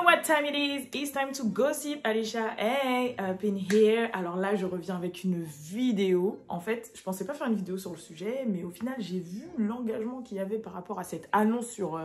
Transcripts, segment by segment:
what time it is? It's time to gossip, Alicia. Hey, up in here. Alors là, je reviens avec une vidéo. En fait, je pensais pas faire une vidéo sur le sujet, mais au final, j'ai vu l'engagement qu'il y avait par rapport à cette annonce sur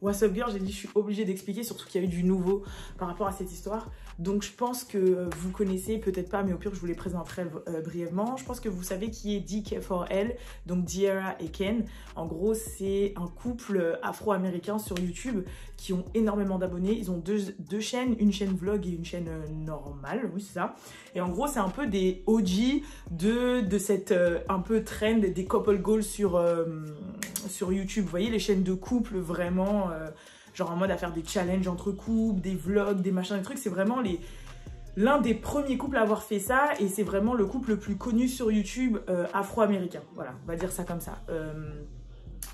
What's Up Girl. J'ai dit, je suis obligée d'expliquer, surtout qu'il y a eu du nouveau par rapport à cette histoire. Donc, je pense que vous connaissez, peut-être pas, mais au pire, je vous les présenterai brièvement. Je pense que vous savez qui est DK4L, donc Diarra et Ken. En gros, c'est un couple afro-américain sur YouTube qui ont énormément d'abonnés. Ils ont deux chaînes, une chaîne vlog et une chaîne normale, oui c'est ça. Et en gros c'est un peu des OG de cette un peu trend des couple goals sur YouTube. Vous voyez les chaînes de couple vraiment genre en mode à faire des challenges entre couples, des vlogs, des machins, des trucs. C'est vraiment l'un des premiers couples à avoir fait ça et c'est vraiment le couple le plus connu sur YouTube afro-américain. Voilà, on va dire ça comme ça.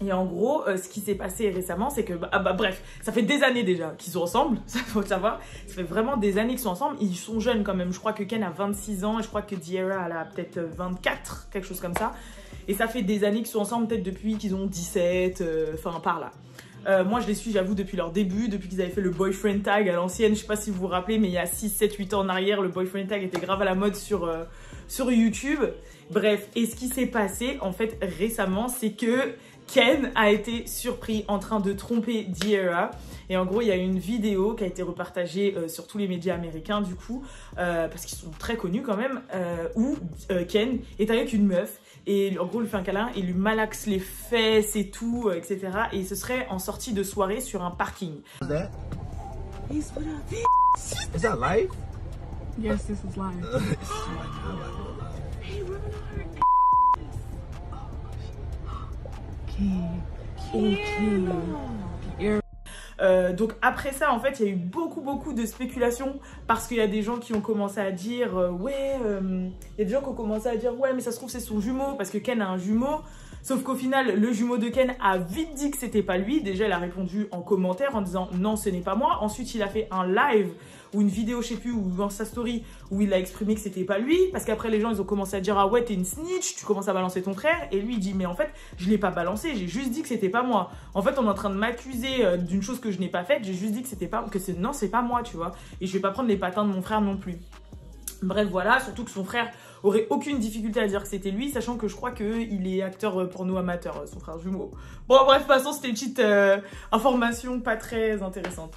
Et en gros, ce qui s'est passé récemment, c'est que, bref, ça fait des années déjà qu'ils sont ensemble, ça faut le savoir. Ça fait vraiment des années qu'ils sont ensemble. Ils sont jeunes quand même. Je crois que Ken a 26 ans et je crois que Diarra elle a peut-être 24, quelque chose comme ça. Et ça fait des années qu'ils sont ensemble, peut-être depuis qu'ils ont 17, enfin par là. Moi, je les suis, j'avoue, depuis leur début, depuis qu'ils avaient fait le boyfriend tag à l'ancienne. Je sais pas si vous vous rappelez, mais il y a 6, 7, 8 ans en arrière, le boyfriend tag était grave à la mode sur YouTube. Bref, et ce qui s'est passé, en fait, récemment, c'est que Ken a été surpris en train de tromper Diarra. Et en gros, il y a une vidéo qui a été repartagée sur tous les médias américains, du coup, parce qu'ils sont très connus quand même, où Ken est avec une meuf. Et en gros, il lui fait un câlin, il lui malaxe les fesses et tout, etc. Et ce serait en sortie de soirée sur un parking. Is that live? Yes, this is live. Hey, donc après ça en fait il y a eu beaucoup de spéculations parce qu'il y a des gens qui ont commencé à dire il y a des gens qui ont commencé à dire ouais mais ça se trouve c'est son jumeau parce que Ken a un jumeau. Sauf qu'au final, le jumeau de Ken a vite dit que c'était pas lui. Déjà, il a répondu en commentaire en disant non, ce n'est pas moi. Ensuite, il a fait un live ou une vidéo, je sais plus, ou dans sa story où il a exprimé que c'était pas lui. Parce qu'après, les gens, ils ont commencé à dire ah ouais, t'es une snitch, tu commences à balancer ton frère. Et lui, il dit mais en fait, je l'ai pas balancé, j'ai juste dit que c'était pas moi. En fait, on est en train de m'accuser d'une chose que je n'ai pas faite. J'ai juste dit que c'était pas, non, c'est pas moi, tu vois. Et je vais pas prendre les patins de mon frère non plus. Bref, voilà, surtout que son frère aurait aucune difficulté à dire que c'était lui, sachant que je crois qu'il est acteur porno amateur, son frère jumeau. Bon, bref, de toute façon, c'était une petite information pas très intéressante.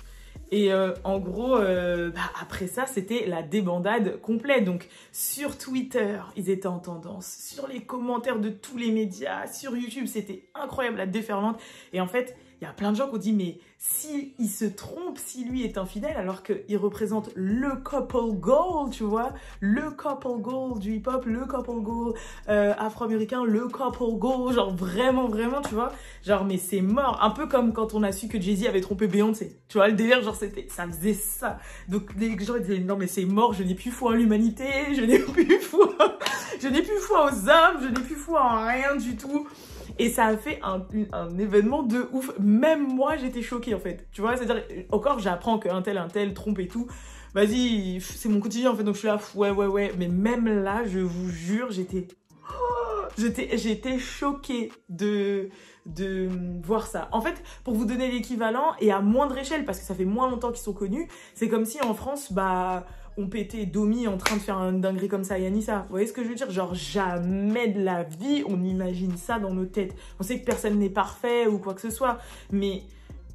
Et en gros, après ça, c'était la débandade complète. Donc, sur Twitter, ils étaient en tendance. Sur les commentaires de tous les médias, sur YouTube, c'était incroyable, la déferlante. Et en fait, il y a plein de gens qui ont dit, mais si il se trompe, si lui est infidèle, alors qu'il représente le couple goal, tu vois, le couple goal du hip-hop, le couple goal afro-américain, le couple goal, genre vraiment, tu vois, genre, mais c'est mort. Un peu comme quand on a su que Jay-Z avait trompé Beyoncé, tu vois, le délire, genre, ça faisait ça. Donc, les gens ils disaient, non, mais c'est mort, je n'ai plus foi en l'humanité, je n'ai plus foi aux hommes, je n'ai plus foi en rien du tout. Et ça a fait un événement de ouf. Même moi, j'étais choquée, en fait. Tu vois, c'est-à-dire, encore, j'apprends qu'un tel trompe et tout. Vas-y, c'est mon quotidien, en fait. Donc, je suis là, ouais. Mais même là, je vous jure, j'étais choquée de voir ça. En fait, pour vous donner l'équivalent, et à moindre échelle, parce que ça fait moins longtemps qu'ils sont connus, c'est comme si en France, on pétait Domi en train de faire une dinguerie comme ça à Yanissa. Vous voyez ce que je veux dire? Genre, jamais de la vie, on imagine ça dans nos têtes. On sait que personne n'est parfait ou quoi que ce soit, mais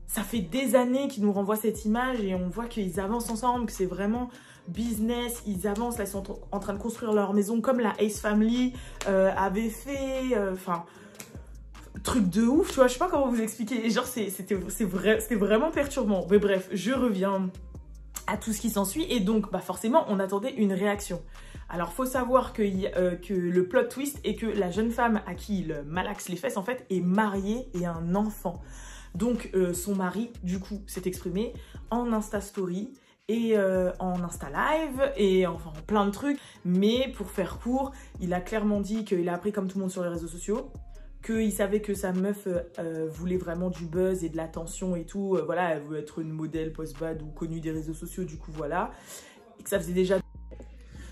ça fait des années qu'ils nous renvoient cette image et on voit qu'ils avancent ensemble, que c'est vraiment business, ils avancent, là, ils sont en train de construire leur maison comme la Ace Family avait fait, truc de ouf, tu vois, je sais pas comment vous expliquer. Genre, c'était vraiment perturbant. Mais bref, je reviens à tout ce qui s'ensuit et donc forcément on attendait une réaction. Alors faut savoir que le plot twist est que la jeune femme à qui il malaxe les fesses en fait est mariée et a un enfant. Donc son mari du coup s'est exprimé en Insta Story et en Insta Live et enfin plein de trucs, mais pour faire court, il a clairement dit qu'il a appris comme tout le monde sur les réseaux sociaux, qu'il savait que sa meuf voulait vraiment du buzz et de l'attention et tout. Voilà, elle veut être une modèle post-bad ou connue des réseaux sociaux, du coup, voilà. Et que ça faisait déjà...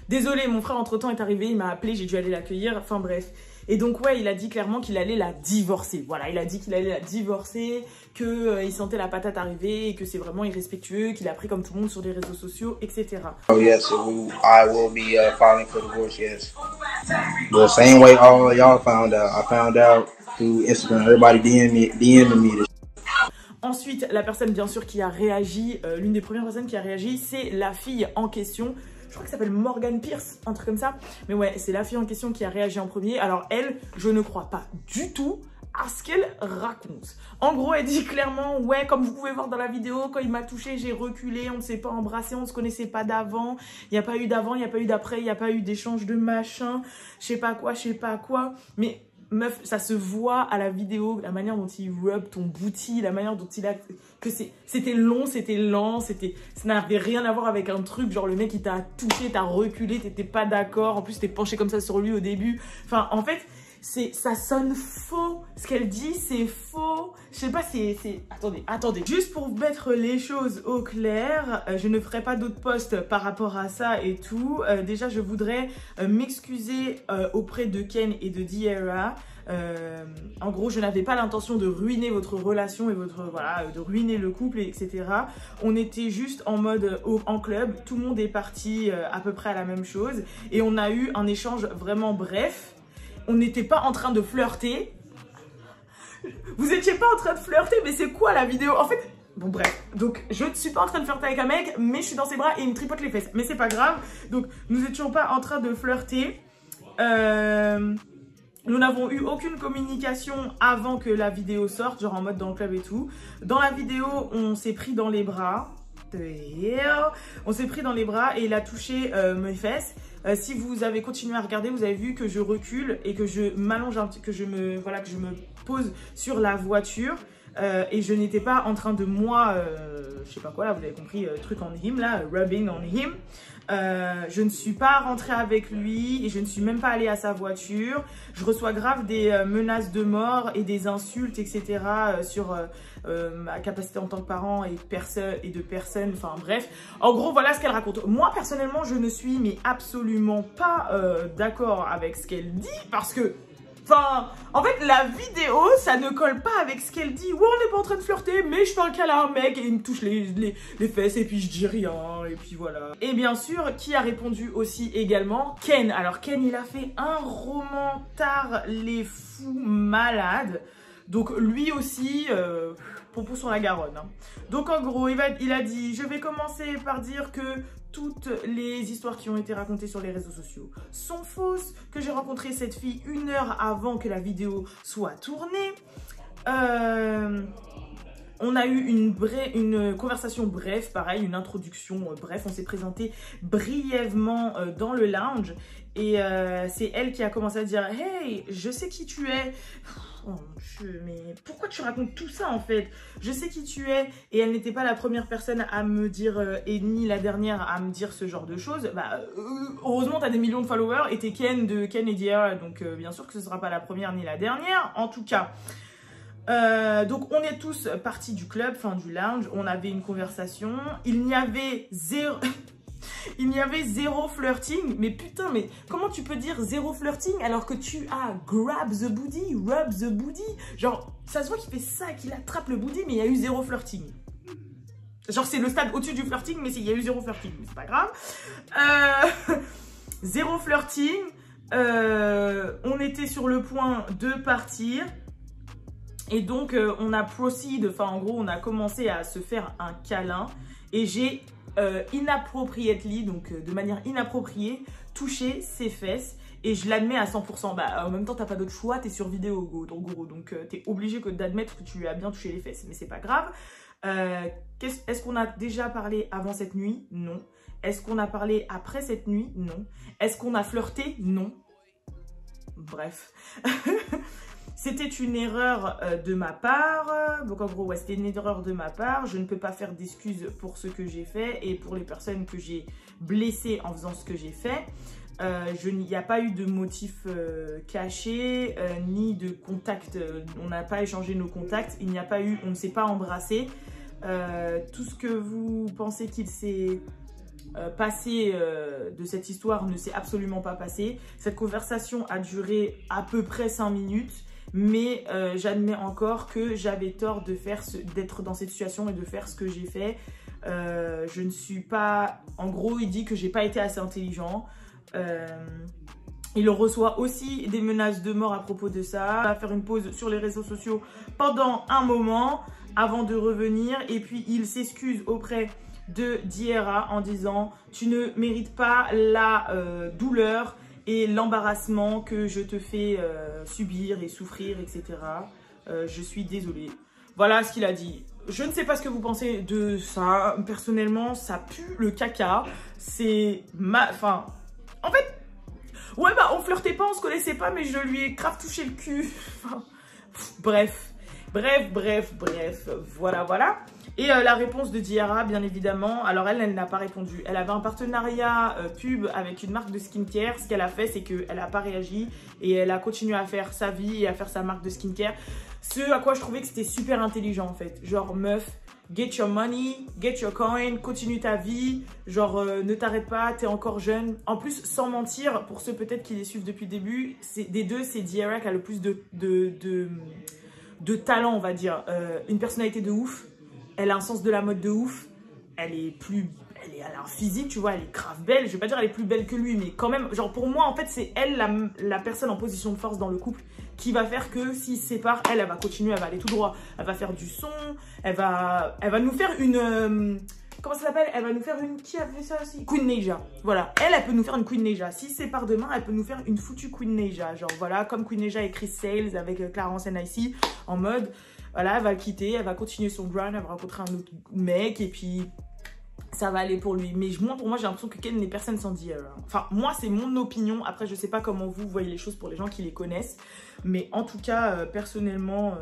désolé, mon frère entre-temps est arrivé, il m'a appelé, j'ai dû aller l'accueillir, enfin bref. Et donc ouais, il a dit clairement qu'il allait la divorcer. Voilà, il a dit qu'il allait la divorcer, qu'il sentait la patate arriver et que c'est vraiment irrespectueux, qu'il a pris comme tout le monde sur les réseaux sociaux, etc. Oh yes, I will be filing for divorce, yes. The same way all y'all found out. I found out through Instagram. Everybody DMing me. Ensuite, la personne bien sûr qui a réagi, l'une des premières personnes qui a réagi, c'est la fille en question. Je crois que ça s'appelle Morgan Pierce, un truc comme ça. Mais ouais, c'est la fille en question qui a réagi en premier. Alors elle, je ne crois pas du tout à ce qu'elle raconte. En gros, elle dit clairement, ouais, comme vous pouvez voir dans la vidéo, quand il m'a touché, j'ai reculé, on ne s'est pas embrassé, on ne se connaissait pas d'avant. Il n'y a pas eu d'avant, il n'y a pas eu d'après, il n'y a pas eu d'échange de machin, je sais pas quoi. Mais meuf, ça se voit à la vidéo, la manière dont il rub ton booty, la manière dont il a... que c'était long, c'était lent, ça n'avait rien à voir avec un truc, genre le mec il t'a touché, t'as reculé, t'étais pas d'accord, en plus t'es penché comme ça sur lui au début. Enfin, en fait, ça sonne faux. Ce qu'elle dit, c'est faux. Je sais pas, Attendez. Juste pour mettre les choses au clair, je ne ferai pas d'autres posts par rapport à ça et tout. Déjà, je voudrais m'excuser auprès de Ken et de Diarra. En gros, je n'avais pas l'intention de ruiner votre relation et de ruiner le couple, etc. On était juste en mode en club. Tout le monde est parti à peu près à la même chose. Et on a eu un échange vraiment bref. On n'était pas en train de flirter. Vous étiez pas en train de flirter, mais c'est quoi la vidéo? En fait, bon bref. Donc, je ne suis pas en train de flirter avec un mec, mais je suis dans ses bras et il me tripote les fesses. Mais c'est pas grave. Donc, nous n'étions pas en train de flirter. Nous n'avons eu aucune communication avant que la vidéo sorte, genre en mode dans le club et tout. Dans la vidéo, on s'est pris dans les bras. On s'est pris dans les bras et il a touché mes fesses. Si vous avez continué à regarder, vous avez vu que je recule et que je m'allonge un petit, que je me pose sur la voiture. Et je n'étais pas en train de je sais pas quoi là, vous avez compris, truc on him là, rubbing on him. Je ne suis pas rentrée avec lui et je ne suis même pas allée à sa voiture. Je reçois grave des menaces de mort et des insultes, etc. Sur ma capacité en tant que parent et de personne, enfin bref. En gros, voilà ce qu'elle raconte. Moi, personnellement, je ne suis mais absolument pas d'accord avec ce qu'elle dit parce que... Enfin, en fait, la vidéo, ça ne colle pas avec ce qu'elle dit. Ouais, on n'est pas en train de flirter, mais je fais un câlin à un mec et il me touche les fesses et puis je dis rien, et puis voilà. Et bien sûr, qui a répondu aussi également? Ken. Alors, Ken, il a fait un roman tard les fous malades. Donc, lui aussi... Pompon sur la Garonne. Hein. Donc en gros, il a dit, je vais commencer par dire que toutes les histoires qui ont été racontées sur les réseaux sociaux sont fausses, que j'ai rencontré cette fille 1 heure avant que la vidéo soit tournée. On a eu une conversation brève, pareil, une introduction bref, on s'est présenté brièvement dans le lounge et c'est elle qui a commencé à dire « Hey, je sais qui tu es !» Oh mon Dieu, mais pourquoi tu racontes tout ça en fait? Je sais qui tu es et elle n'était pas la première personne à me dire et ni la dernière à me dire ce genre de choses. Bah, heureusement t'as des millions de followers et t'es Ken de Ken et Diarra, donc bien sûr que ce sera pas la première ni la dernière en tout cas. Donc on est tous partis du club, enfin du lounge, on avait une conversation, il n'y avait zéro... Il n'y avait zéro flirting, mais putain, mais comment tu peux dire zéro flirting alors que tu as grab the booty, rub the booty? Genre, ça se voit qu'il fait ça, qu'il attrape le booty, mais il y a eu zéro flirting. Genre, c'est le stade au-dessus du flirting, mais il y a eu zéro flirting, c'est pas grave. Zéro flirting, on était sur le point de partir. Et donc, on a proceed, enfin en gros, on a commencé à se faire un câlin. Et j'ai... inappropriately, donc de manière inappropriée, toucher ses fesses et je l'admets à 100%. Bah, en même temps, t'as pas d'autre choix, t'es sur vidéo, en gros, donc t'es obligé d'admettre que tu lui as bien touché les fesses, mais c'est pas grave. Est-ce qu'on a déjà parlé avant cette nuit? Non. Est-ce qu'on a parlé après cette nuit? Non. Est-ce qu'on a flirté? Non. Bref. C'était une erreur de ma part, donc en gros ouais, c'était une erreur de ma part, je ne peux pas faire d'excuses pour ce que j'ai fait et pour les personnes que j'ai blessées en faisant ce que j'ai fait. Il n'y a pas eu de motif caché, ni de contact, on n'a pas échangé nos contacts, il n'y a pas eu, on ne s'est pas embrassé. Tout ce que vous pensez qu'il s'est passé de cette histoire ne s'est absolument pas passé. Cette conversation a duré à peu près 5 minutes. Mais j'admets encore que j'avais tort d'être dans cette situation et de faire ce que j'ai fait. Je ne suis pas... En gros, il dit que j'ai pas été assez intelligent. Il reçoit aussi des menaces de mort à propos de ça. Il va faire une pause sur les réseaux sociaux pendant un moment avant de revenir. Et puis, il s'excuse auprès de Diarra en disant « Tu ne mérites pas la douleur et l'embarrassement que je te fais subir et souffrir, etc. Je suis désolée. » Voilà ce qu'il a dit. Je ne sais pas ce que vous pensez de ça. Personnellement, ça pue le caca. C'est Enfin, en fait, ouais, bah, on flirtait pas, on se connaissait pas, mais je lui ai grave touché le cul. Enfin, bref. Voilà. Et la réponse de Diarra, bien évidemment, alors elle n'a pas répondu. Elle avait un partenariat pub avec une marque de skincare. Ce qu'elle a fait, c'est qu'elle n'a pas réagi et elle a continué à faire sa vie et à faire sa marque de skincare. Ce à quoi je trouvais que c'était super intelligent en fait. Genre meuf, get your money, get your coin, continue ta vie. Genre ne t'arrête pas, t'es encore jeune. En plus, sans mentir, pour ceux peut-être qui les suivent depuis le début, des deux, c'est Diarra qui a le plus de talent, on va dire. Une personnalité de ouf. Elle a un sens de la mode de ouf. Elle a un physique, tu vois, elle est grave belle. Je vais pas dire elle est plus belle que lui, mais quand même, genre pour moi, en fait, c'est elle la personne en position de force dans le couple qui va faire que s'ils se séparent, elle va continuer, elle va aller tout droit. Elle va faire du son, elle va nous faire une... comment ça s'appelle? Elle va nous faire une... Qui a fait ça aussi? Queen Naija. Voilà, elle peut nous faire une Queen Naija. S'ils se séparent demain, elle peut nous faire une foutue Queen Naija. Genre voilà, comme Queen Naija et Chris Sales avec Clarence NIC en mode... Voilà, elle va le quitter, elle va continuer son grind, elle va rencontrer un autre mec et puis ça va aller pour lui. Mais moi, pour moi, j'ai l'impression que Ken n'est personne sans Diarra. Enfin, moi, c'est mon opinion. Après, je sais pas comment vous voyez les choses pour les gens qui les connaissent. Mais en tout cas, personnellement,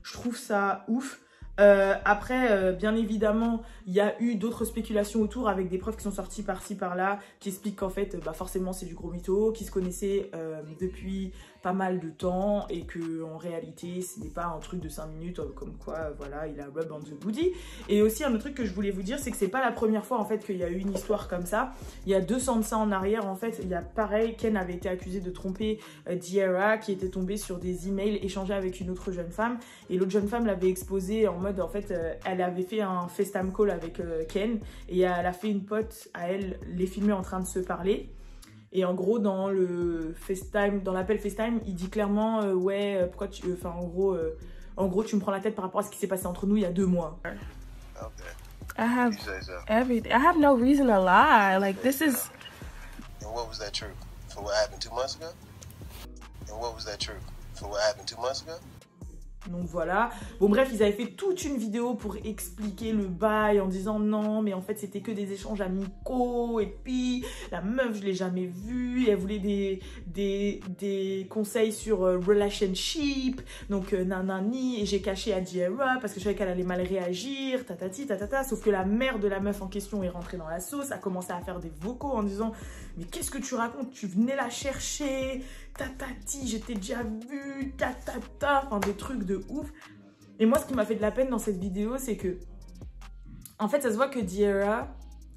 je trouve ça ouf. Après, bien évidemment, il y a eu d'autres spéculations autour avec des preuves qui sont sorties par-ci, par-là, qui expliquent qu'en fait, forcément, c'est du gros mytho, qui se connaissaient depuis pas mal de temps et que en réalité, ce n'est pas un truc de 5 minutes comme quoi, voilà, il a rub on the booty. Et aussi, un autre truc que je voulais vous dire, c'est que c'est pas la première fois en fait qu'il y a eu une histoire comme ça. Il y a 200 de ça en arrière, en fait, il y a pareil, Ken avait été accusé de tromper Diarra, qui était tombée sur des emails échangés avec une autre jeune femme. Et l'autre jeune femme l'avait exposé en mode, en fait, elle avait fait un FaceTime call avec Ken et elle a fait une pote à elle les filmer en train de se parler. Et en gros, dans le FaceTime, dans l'appel FaceTime, il dit clairement ouais, pourquoi tu... Enfin, en gros, tu me prends la tête par rapport à ce qui s'est passé entre nous il y a 2 mois. Okay. I have everything. I have no reason to lie. Like, this is... And what was that truth? For what happened 2 months ago? And what was that truth? For what happened 2 months ago? Donc voilà. Bon bref, ils avaient fait toute une vidéo pour expliquer le bail en disant non, mais en fait c'était que des échanges amicaux. Et puis la meuf, je l'ai jamais vue. Elle voulait des conseils sur relationship. Donc nanani. Et j'ai caché à Diarra parce que je savais qu'elle allait mal réagir. Tatati, tatata. Sauf que la mère de la meuf en question est rentrée dans la sauce. A commencé à faire des vocaux en disant mais qu'est-ce que tu racontes? Tu venais la chercher. Tatati, j'étais déjà vue. Tatata. Enfin des trucs de ouf. Et moi, ce qui m'a fait de la peine dans cette vidéo, c'est que en fait, ça se voit que Diarra,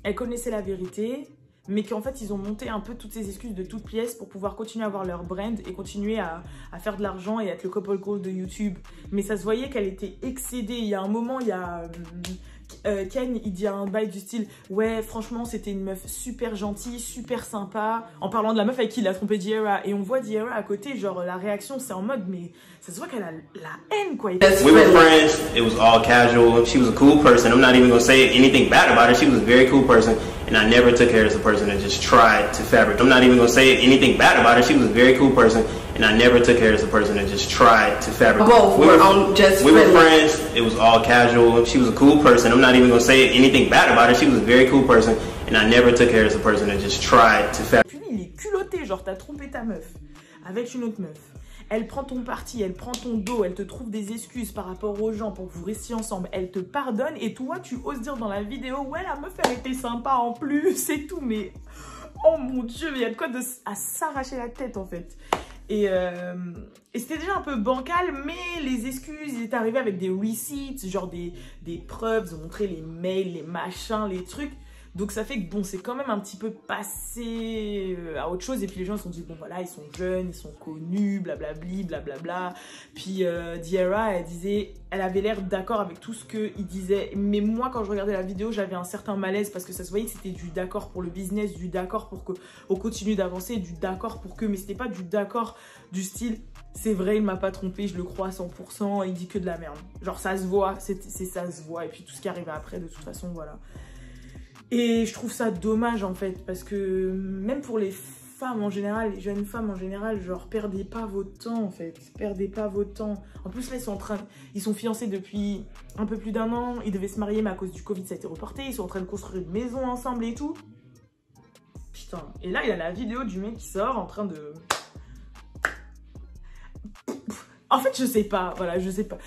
elle connaissait la vérité, mais qu'en fait, ils ont monté un peu toutes ces excuses de toutes pièces pour pouvoir continuer à avoir leur brand et continuer à faire de l'argent et être le couple goal de YouTube. Mais ça se voyait qu'elle était excédée. Il y a un moment, il y a... Ken, il dit un bail du style ouais, franchement, c'était une meuf super gentille, super sympa, en parlant de la meuf avec qui il a trompé Diarra. Et on voit Diarra à côté, genre la réaction, c'est en mode, mais ça se voit qu'elle a la haine, quoi. We were friends, it was all casual, she was a cool person, I'm not even gonna say anything bad about her, she was a very cool person, and I never took her as a person that just tried to fabric. I'm not even gonna say anything bad about her, she was a very cool person, and I never took her as a person that just tried to fabric. Both were on just we were friends, it was all casual, she was a cool person, I'm not even gonna say anything bad about her, she was a very cool person, and I never took her as a person that just tried to fabric. Puis il est culotté, genre t'as trompé ta meuf avec une autre meuf. Elle prend ton parti, elle prend ton dos, elle te trouve des excuses par rapport aux gens pour que vous restiez ensemble. Elle te pardonne et toi, tu oses dire dans la vidéo, ouais, la meuf, elle était sympa en plus, c'est tout. Mais, oh mon Dieu, il y a de quoi à s'arracher la tête, en fait. Et c'était déjà un peu bancal, mais les excuses, ils étaient arrivés avec des receipts, genre des preuves, ils ont montré les mails, les machins, les trucs. Donc ça fait que bon, c'est quand même un petit peu passé à autre chose. Et puis les gens se sont dit, bon voilà, ils sont jeunes, ils sont connus, blablabli, blablabla. Puis Diarra, elle avait l'air d'accord avec tout ce qu'il disait. Mais moi, quand je regardais la vidéo, j'avais un certain malaise parce que ça se voyait que c'était du d'accord pour le business, du d'accord pour qu'on continue d'avancer, du d'accord pour que... Mais c'était pas du d'accord du style, c'est vrai, il m'a pas trompé, je le crois à 100%, il dit que de la merde. Genre ça se voit, ça se voit. Et puis tout ce qui arrive après, de toute façon, voilà. Et je trouve ça dommage en fait, parce que même pour les femmes en général, les jeunes femmes en général, genre perdez pas votre temps en fait, perdez pas votre temps. En plus là ils sont fiancés depuis un peu plus d'1 an, ils devaient se marier mais à cause du Covid ça a été reporté, ils sont en train de construire une maison ensemble et tout. Putain, et là il y a la vidéo du mec qui sort en train de... En fait, je sais pas, voilà, je sais pas.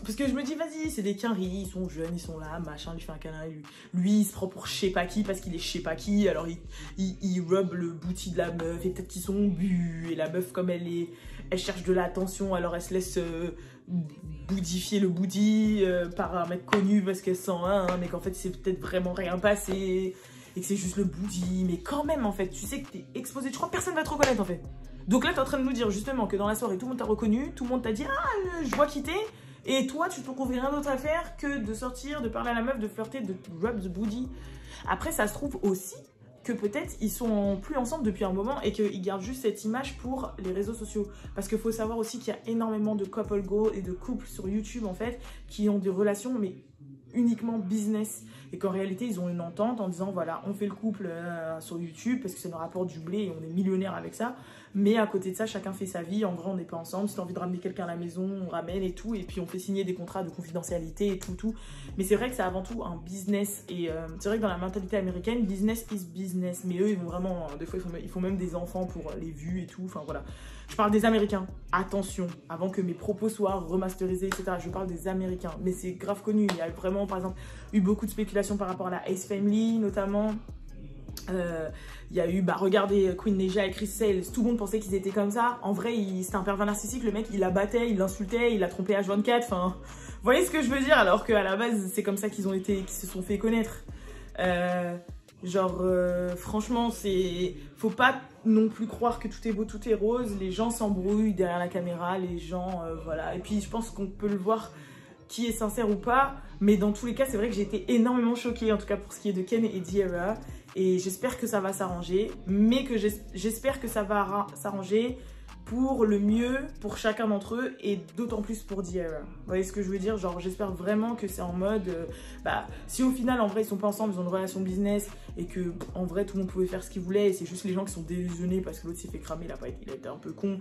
Parce que je me dis, vas-y, c'est des quinries, ils sont jeunes, ils sont là, machin, lui fait un câlin, lui il se prend pour je sais pas qui, parce qu'il est je sais pas qui, alors il rub le booty de la meuf, et peut-être qu'ils sont bu, et la meuf, comme elle cherche de l'attention, alors elle se laisse boudifier le booty par un mec connu, parce qu'elle sent mais qu'en fait, c'est peut-être vraiment rien passé, et que c'est juste le booty, mais quand même, en fait, tu sais que t'es exposé, je crois que personne va te reconnaître, en fait. Donc là, tu es en train de nous dire justement que dans la soirée, tout le monde t'a reconnu, tout le monde t'a dit « Ah, je vois qui t'es » et toi, tu te trouves rien d'autre à faire que de sortir, de parler à la meuf, de flirter, de rub the booty. Après, ça se trouve aussi que peut-être ils sont plus ensemble depuis un moment et qu'ils gardent juste cette image pour les réseaux sociaux. Parce qu'il faut savoir aussi qu'il y a énormément de couple goals et de couples sur YouTube, en fait, qui ont des relations, mais uniquement business, et qu'en réalité ils ont une entente en disant voilà, on fait le couple sur YouTube parce que ça nous rapporte du blé et on est millionnaire avec ça, mais à côté de ça chacun fait sa vie, en vrai on n'est pas ensemble, si tu as envie de ramener quelqu'un à la maison on ramène et tout, et puis on fait signer des contrats de confidentialité et tout, mais c'est vrai que c'est avant tout un business, et c'est vrai que dans la mentalité américaine business is business, mais eux ils vont vraiment, des fois ils font même des enfants pour les vues et tout, enfin voilà. Je parle des Américains, attention, avant que mes propos soient remasterisés, etc. Je parle des Américains, mais c'est grave connu. Il y a vraiment, par exemple, eu beaucoup de spéculations par rapport à la Ace Family, notamment. Il y a eu, regardez, Queen Neja et Chris Sales, tout le monde pensait qu'ils étaient comme ça. En vrai, c'était un pervers narcissique, le mec, il la battait, il l'insultait, il la trompé H24, enfin... Vous voyez ce que je veux dire? Alors qu'à la base, c'est comme ça qu'ils se sont fait connaître. Franchement, faut pas non plus croire que tout est beau, tout est rose. Les gens s'embrouillent derrière la caméra, les gens, voilà. Et puis, je pense qu'on peut le voir qui est sincère ou pas. Mais dans tous les cas, c'est vrai que j'ai été énormément choquée, en tout cas pour ce qui est de Ken et Diarra. Et j'espère que ça va s'arranger. Mais que j'espère que ça va s'arranger pour le mieux pour chacun d'entre eux, et d'autant plus pour Diarra. Vous voyez ce que je veux dire? Genre, j'espère vraiment que c'est en mode, si au final, en vrai, ils sont pas ensemble, ils ont une relation business, et que, en vrai, tout le monde pouvait faire ce qu'il voulait, et c'est juste les gens qui sont délusionnés parce que l'autre s'est fait cramer, il a été un peu con,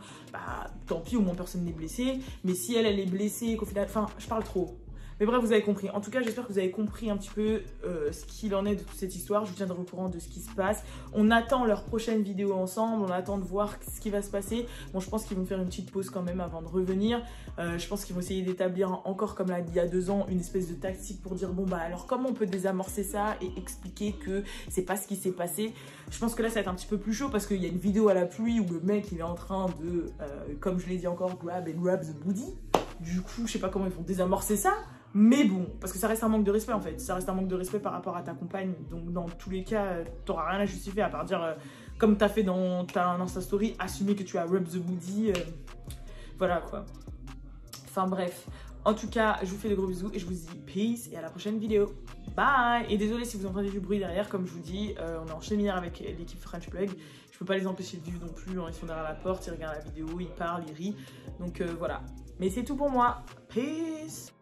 tant pis, au moins personne n'est blessé. Mais si elle est blessée, qu'au final, enfin, je parle trop. Mais bref, vous avez compris. En tout cas, j'espère que vous avez compris un petit peu ce qu'il en est de toute cette histoire. Je vous tiendrai au courant de ce qui se passe. On attend leur prochaine vidéo ensemble. On attend de voir ce qui va se passer. Bon, je pense qu'ils vont faire une petite pause quand même avant de revenir. Je pense qu'ils vont essayer d'établir encore, comme il y a 2 ans, une espèce de tactique pour dire, bon, alors comment on peut désamorcer ça et expliquer que c'est pas ce qui s'est passé. Je pense que là, ça va être un petit peu plus chaud parce qu'il y a une vidéo à la pluie où le mec, il est en train de, comme je l'ai dit encore, grab and rub the booty. Du coup, je sais pas comment ils vont désamorcer ça. Mais bon, parce que ça reste un manque de respect en fait. Ça reste un manque de respect par rapport à ta compagne. Donc dans tous les cas, t'auras rien à justifier à part dire, comme t'as fait dans ta Insta Story, assumer que tu as rub the booty. Voilà quoi. Enfin bref. En tout cas, je vous fais de gros bisous et je vous dis peace et à la prochaine vidéo. Bye. Et désolé si vous entendez du bruit derrière, comme je vous dis, on est en cheminée avec l'équipe French Plug. Je peux pas les empêcher de vivre non plus, ils sont derrière la porte, ils regardent la vidéo, ils parlent, ils rient. Donc voilà. Mais c'est tout pour moi. Peace.